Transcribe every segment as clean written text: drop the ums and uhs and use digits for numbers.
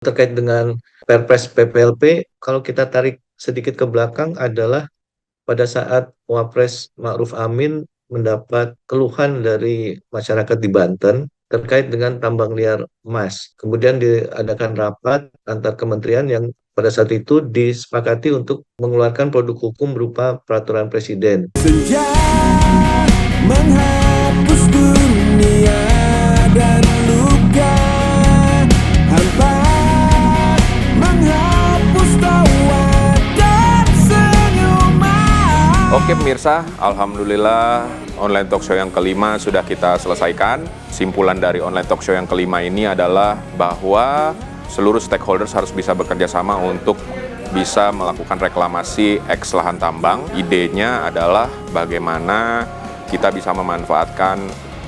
Terkait dengan Perpres PPLP, kalau kita tarik sedikit ke belakang adalah pada saat Wapres Ma'ruf Amin mendapat keluhan dari masyarakat di Banten terkait dengan tambang liar emas. Kemudian diadakan rapat antar kementerian yang pada saat itu disepakati untuk mengeluarkan produk hukum berupa peraturan presiden. Senja menghapus dunia dan luka, hampa menghapus tawa dan senyuman. Oke pemirsa, alhamdulillah online talk show yang kelima sudah kita selesaikan. Simpulan dari online talk show yang kelima ini adalah bahwa seluruh stakeholders harus bisa bekerja sama untuk bisa melakukan reklamasi eks lahan tambang. Idenya adalah bagaimana kita bisa memanfaatkan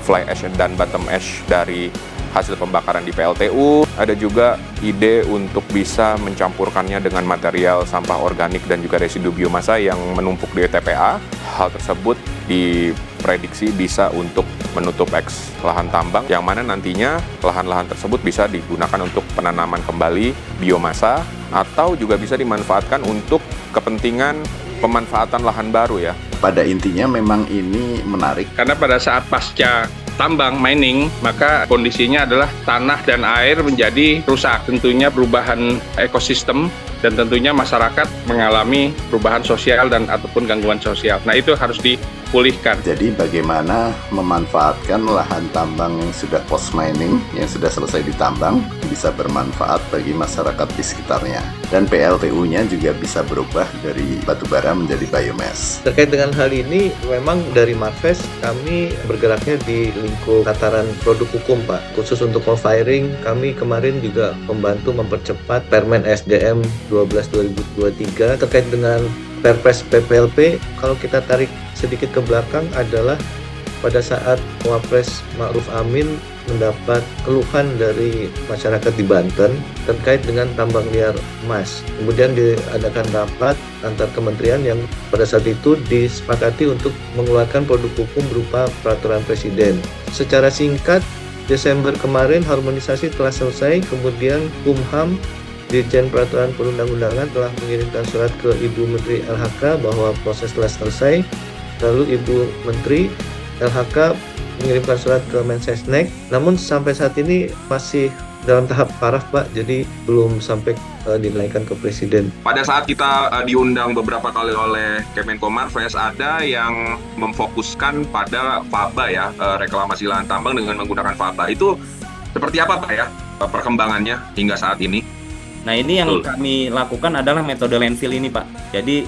fly ash dan bottom ash dari hasil pembakaran di PLTU. Ada juga ide untuk bisa mencampurkannya dengan material sampah organik dan juga residu biomasa yang menumpuk di TPA. Hal tersebut diprediksi bisa untuk menutup eks lahan tambang, yang mana nantinya lahan-lahan tersebut bisa digunakan untuk penanaman kembali biomasa, atau juga bisa dimanfaatkan untuk kepentingan pemanfaatan lahan baru ya. Pada intinya memang ini menarik. Karena pada saat pasca tambang mining, maka kondisinya adalah tanah dan air menjadi rusak. Tentunya perubahan ekosistem dan tentunya masyarakat mengalami perubahan sosial dan ataupun gangguan sosial. Nah, itu harus dipulihkan. Jadi bagaimana memanfaatkan lahan tambang yang sudah post mining, yang sudah selesai ditambang, bisa bermanfaat bagi masyarakat di sekitarnya. Dan PLTU-nya juga bisa berubah dari batubara menjadi biomass. Terkait dengan hal ini, memang dari Marves kami bergeraknya di lingkup tataran produk hukum, Pak. Khusus untuk co-firing, kami kemarin juga membantu mempercepat Permen SDM 12/2023 terkait dengan Perpres PPLP. Kalau kita tarik sedikit ke belakang adalah pada saat Wapres Ma'ruf Amin mendapat keluhan dari masyarakat di Banten terkait dengan tambang liar emas. Kemudian diadakan rapat antar kementerian yang pada saat itu disepakati untuk mengeluarkan produk hukum berupa peraturan presiden. Secara singkat, Desember kemarin harmonisasi telah selesai, kemudian Kumham Dirjen Peraturan Perundang-undangan telah mengirimkan surat ke Ibu Menteri LHK bahwa proses telah selesai. Lalu Ibu Menteri LHK mengirimkan surat ke Mensesnek, namun sampai saat ini masih dalam tahap paraf, Pak, jadi belum sampai dinaikkan ke Presiden. Pada saat kita diundang beberapa kali oleh Kemenko Marves, ada yang memfokuskan pada faba ya, reklamasi lahan tambang dengan menggunakan faba. Itu seperti apa Pak ya perkembangannya hingga saat ini? Nah, ini yang kami lakukan adalah metode landfill ini, Pak. Jadi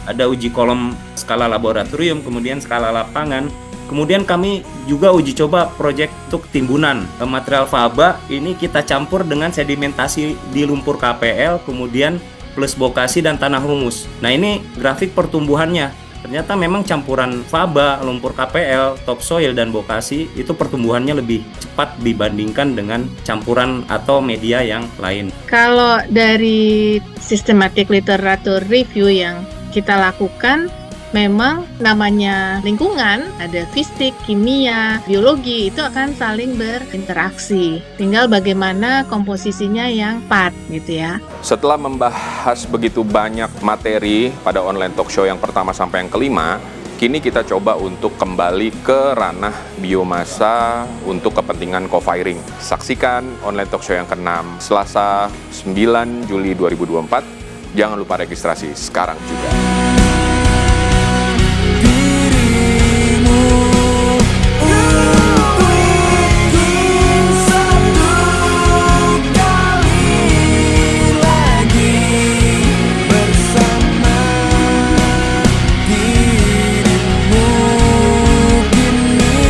ada uji kolom skala laboratorium, kemudian skala lapangan. Kemudian kami juga uji coba proyek untuk timbunan. Material faba ini kita campur dengan sedimentasi di lumpur KPL, kemudian plus bokasi dan tanah humus. Nah, ini grafik pertumbuhannya. Ternyata memang campuran faba, lumpur KPL, topsoil, dan bokasi itu pertumbuhannya lebih cepat dibandingkan dengan campuran atau media yang lain. Kalau dari systematic literature review yang kita lakukan, memang namanya lingkungan, ada fisik, kimia, biologi, itu akan saling berinteraksi. Tinggal bagaimana komposisinya yang pas gitu ya. Setelah membahas begitu banyak materi pada online talk show yang pertama sampai yang kelima, kini kita coba untuk kembali ke ranah biomasa untuk kepentingan co-firing. Saksikan online talk show yang ke-6 Selasa 9 Juli 2024. Jangan lupa registrasi sekarang juga.